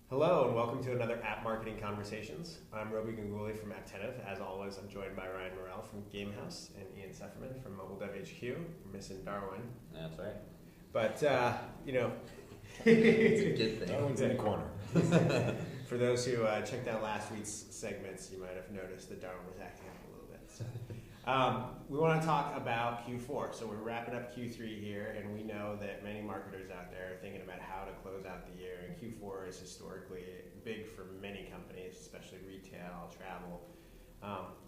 Hello and welcome to another App Marketing Conversations. I'm Roby Ganguly from Apptentive. As always, I'm joined by Ryan Morrell from Gamehouse and Ian Sefferman from Mobile Dev HQ. We're missing Darwin. That's right. But, It's a good thing. Darwin's in the corner. For those who checked out last week's segments, you might have noticed that Darwin was acting up a little bit. So. We want to talk about Q4. So we're wrapping up Q3 here, and we know that many marketers out there are thinking about how to close out the year. And Q4 is historically big for many companies, especially retail, travel.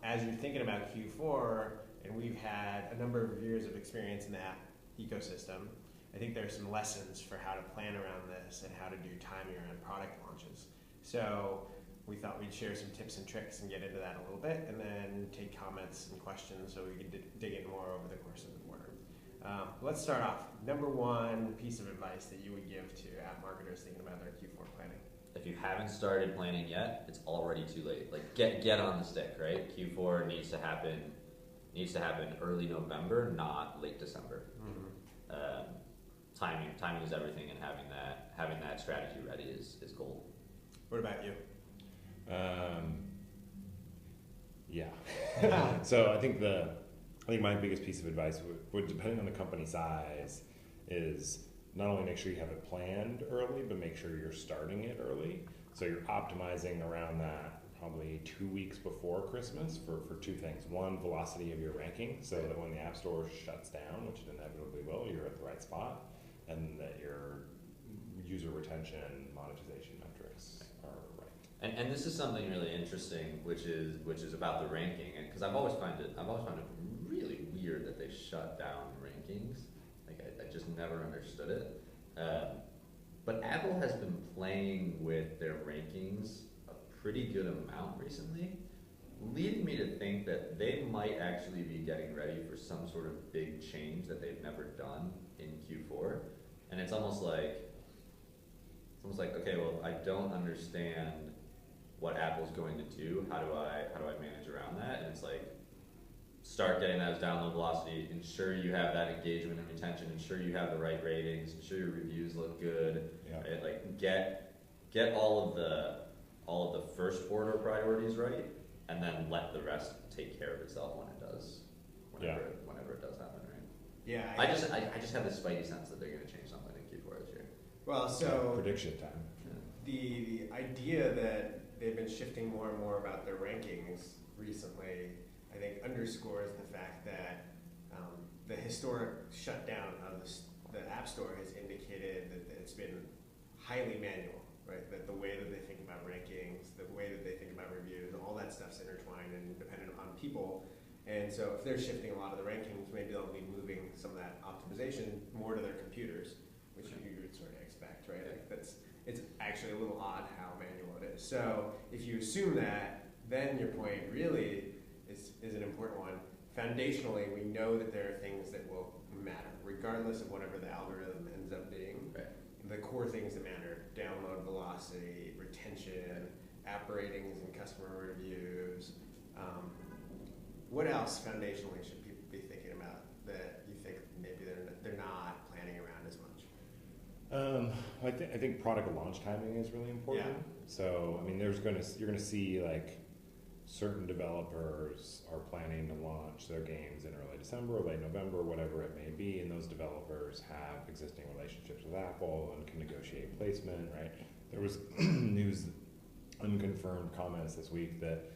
As you're thinking about Q4, and we've had a number of years of experience in that ecosystem, I think there's some lessons for how to plan around this and how to do timing around product launches. So we thought we'd share some tips and tricks and get into that a little bit, and then take comments and questions so we can dig in more over the course of the quarter. Let's start off. Number one piece of advice that you would give to app marketers thinking about their Q4 planning. If you haven't started planning yet, it's already too late. Like get on the stick, right? Q4 needs to happen early November, not late December. Mm-hmm. Timing is everything, and having that strategy ready is gold. What about you? Yeah. So I think my biggest piece of advice would, depending on the company size, is not only make sure you have it planned early, but make sure you're starting it early. So you're optimizing around that probably 2 weeks before Christmas for two things. One, velocity of your ranking, so that when the App Store shuts down, which it inevitably will, you're at the right spot, and that your user retention and monetization metrics are right. And this is something really interesting, which is about the ranking, and because I've always found it really weird that they shut down rankings. Like I just never understood it. But Apple has been playing with their rankings a pretty good amount recently, leading me to think that they might actually be getting ready for some sort of big change that they've never done in Q4. And it's almost like, okay, well, I don't understand what Apple's going to do. How do I manage around that? And it's like, start getting those download velocity, ensure you have that engagement and retention, ensure you have the right ratings, ensure your reviews look good. Yeah. Right? Like get all of the first order priorities right, and then let the rest take care of itself when it does, whenever it does happen, right? Yeah. I just have this spidey sense that they're going to change something in Q4 this year. Well, so prediction time. The idea that they've been shifting more and more about their rankings recently, I think, underscores the fact that the historic shutdown of the App Store has indicated that it's been highly manual, right? That the way that they think about rankings, the way that they think about reviews, all that stuff's intertwined and dependent upon people. And so if they're shifting a lot of the rankings, maybe they'll be moving some of that optimization more to their computers, which you would sort of expect, right? Like it's actually a little odd how manual it is. So if you assume that, then your point really is an important one. Foundationally, we know that there are things that will matter, regardless of whatever the algorithm ends up being. Right. The core things that matter: download velocity, retention, app ratings and customer reviews. What else foundationally should people be thinking about that you think maybe they're not planning around as much? I think product launch timing is really important. Yeah. So I mean, you're going to see like certain developers are planning to launch their games in early December or late November, whatever it may be, and those developers have existing relationships with Apple and can negotiate placement. Right? There was news, unconfirmed comments this week that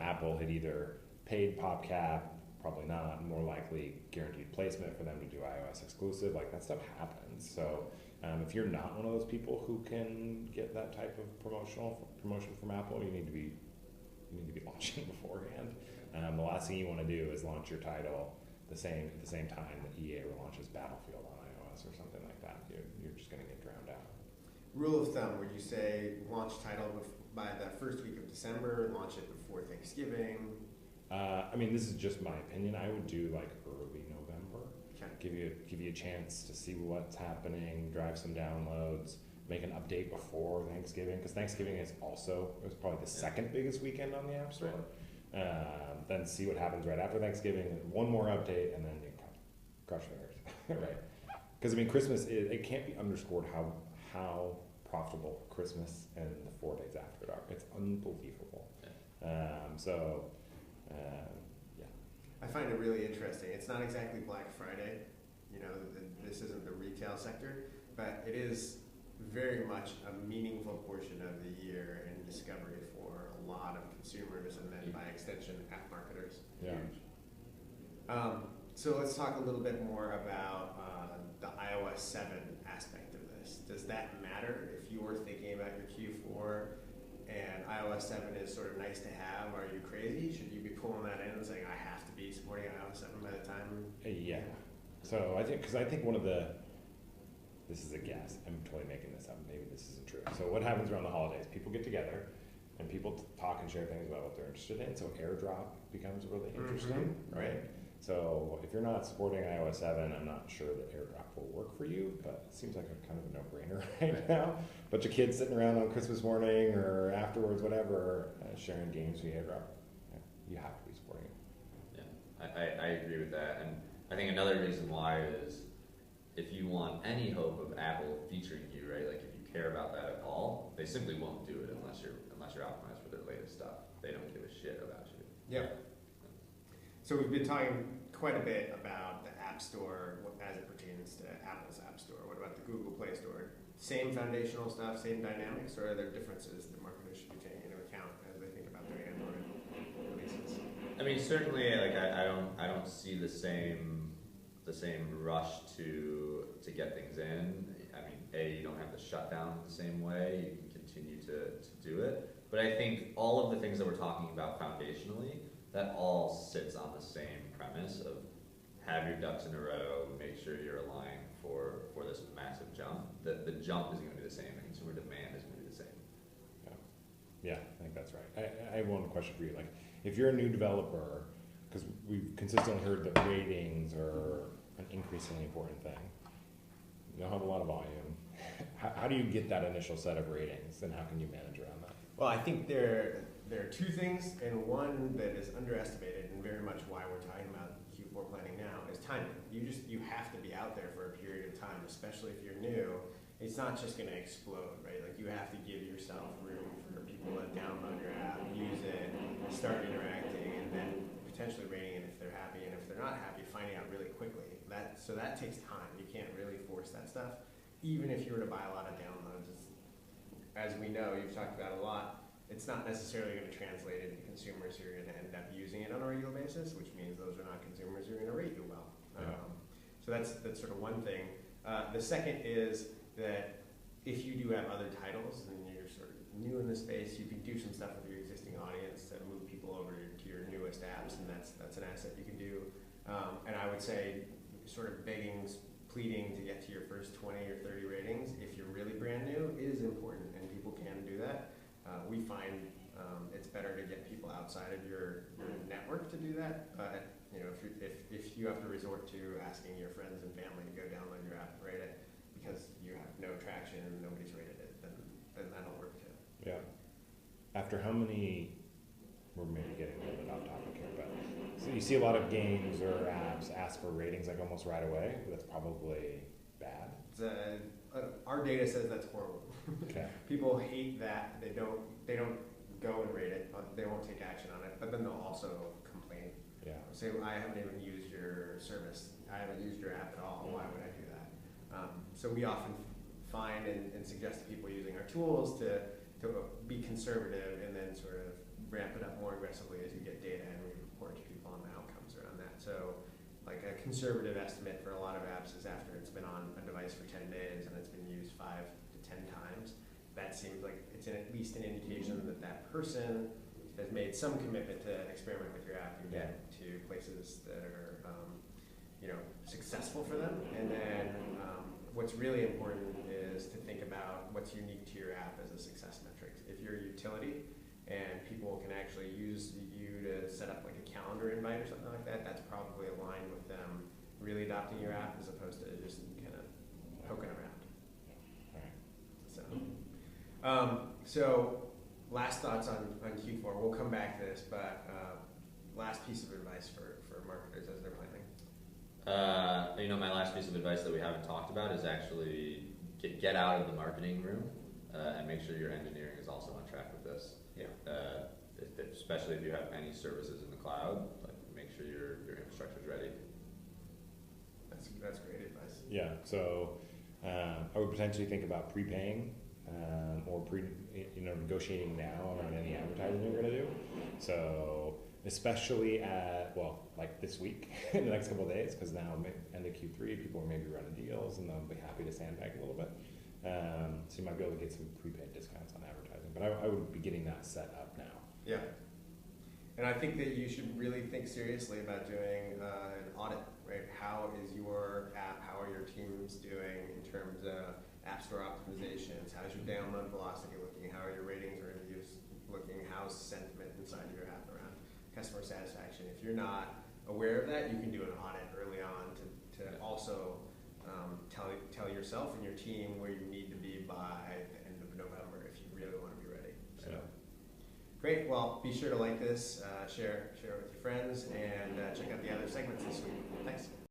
Apple had either paid PopCap, probably not, more likely guaranteed placement for them to do iOS exclusive. Like that stuff happens. So if you're not one of those people who can get that type of promotion from Apple, you need to be launching beforehand. The last thing you want to do is launch your title at the same time that EA launches Battlefield on iOS or something like that. You're just going to get drowned out. Rule of thumb: would you say launch title by the first week of December, launch it before Thanksgiving? I mean, this is just my opinion. I would do like early November. Okay. Give you a chance to see what's happening, drive some downloads, make an update before Thanksgiving, because Thanksgiving is probably the second biggest weekend on the App Store. Right. Then see what happens right after Thanksgiving, and one more update, and then you cross your fingers. Right? Because I mean, Christmas it can't be underscored how profitable Christmas and the 4 days after dark. It's unbelievable. Yeah. Yeah. I find it really interesting. It's not exactly Black Friday, this isn't the retail sector, but it is very much a meaningful portion of the year in discovery for a lot of consumers and then by extension app marketers. Yeah. So let's talk a little bit more about the iOS 7 aspect of this. Does that matter if you were thinking about your Q4 and iOS 7 is sort of nice to have? Are you crazy? Should you be pulling that in and saying, I have to be supporting iOS 7 by the time? Yeah. So I think this is a guess. I'm totally making this up. Maybe this isn't true. So what happens around the holidays? People get together and people talk and share things about what they're interested in. So AirDrop becomes really interesting, right? So if you're not supporting iOS 7, I'm not sure that AirDrop will work for you, but it seems like a kind of a no-brainer right now. Bunch of kids sitting around on Christmas morning or afterwards, whatever, sharing games via AirDrop. Yeah, you have to be supporting it. Yeah, I agree with that. And I think another reason why is if you want any hope of Apple featuring you, right? Like if you care about that at all, they simply won't do it unless you're optimized for their latest stuff. They don't give a shit about you. Yeah. So we've been talking quite a bit about the App Store as it pertains to Apple's App Store. What about the Google Play Store? Same foundational stuff, same dynamics, or are there differences that marketers should be taking into account as they think about their Android releases? I mean, certainly, like I don't see the same rush to get things in. I mean, you don't have to shut down the same way. You can continue to do it. But I think all of the things that we're talking about foundationally, that all sits on the same premise of have your ducks in a row, make sure you're aligned for this massive jump. The jump is going to be the same. The consumer demand is going to be the same. Yeah, I think that's right. I have one question for you. Like, if you're a new developer, because we've consistently heard that ratings are an increasingly important thing. You don't have a lot of volume. How do you get that initial set of ratings, and how can you manage around that? Well, I think there are two things, and one that is underestimated and very much why we're talking about Q4 planning now is timing. You have to be out there for a period of time, especially if you're new. It's not just going to explode, right? Like you have to give yourself room for people to download your app, use it, start interacting, and then potentially rating it if they're happy, and if they're not happy, finding out really quickly. So that takes time. You can't really force that stuff. Even if you were to buy a lot of downloads, as we know, you've talked about a lot, it's not necessarily going to translate into consumers who are going to end up using it on a regular basis, which means those are not consumers who are going to rate you well. Yeah. So that's sort of one thing. The second is that if you do have other titles and you're sort of new in the space, you can do some stuff with your existing audience to move people over to your newest apps, and that's an asset you can do. And I would say sort of pleading to get to your first 20 or 30 ratings if you're really brand new is important, and people can do that. We find it's better to get people outside of your network to do that, but if you have to resort to asking your friends and family to go download your app and rate it because you have no traction and nobody's rated it, then that'll work too. Yeah. After how many, we're maybe getting a little bit off topic here, but so you see a lot of games or apps ask for ratings like almost right away. That's probably bad. Our data says that's horrible. Okay. People hate that. They don't go and rate it. They won't take action on it, but then they'll also complain. Yeah. Say, I haven't even used your service. I haven't used your app at all. Why would I do that? So we often find and suggest to people using our tools to be conservative and then sort of ramp it up more aggressively as you get data, and we report to people on the outcomes around that. So like a conservative estimate for a lot of apps is after it's been on a device for 10 days and it's been used 5 to 10 times, that seems like it's at least an indication that that person has made some commitment to experiment with your app and get to places that are successful for them. And then what's really important is to think about what's unique to your app as a success metric. If you're a utility and people can actually use you to set up like a calendar invite or something like that, that's probably aligned with them really adopting your app as opposed to just kind of poking around. So last thoughts on Q4. We'll come back to this, but last piece of advice for marketers as they're planning. My last piece of advice that we haven't talked about is actually get out of the marketing room. and make sure your engineering is also on track with this. Yeah. Especially if you have any services in the cloud, like make sure your infrastructure is ready. That's great advice. Yeah, so I would potentially think about prepaying or negotiating now around any advertising you're going to do. So especially like this week, in the next couple of days, because now end of Q3, people are maybe running deals and they'll be happy to sandbag a little bit. So you might be able to get some prepaid discounts on advertising, but I would be getting that set up now. Yeah. And I think that you should really think seriously about doing an audit, right? How is your app, how are your teams doing in terms of app store optimizations? How's your download velocity looking? How are your ratings or reviews looking? How's sentiment inside your app around customer satisfaction? If you're not aware of that, you can do an audit early on to also tell yourself and your team where you need to be by the end of November if you really want to be ready. So. Yeah. Great. Well, be sure to like this, share it with your friends, and check out the other segments this week. Thanks.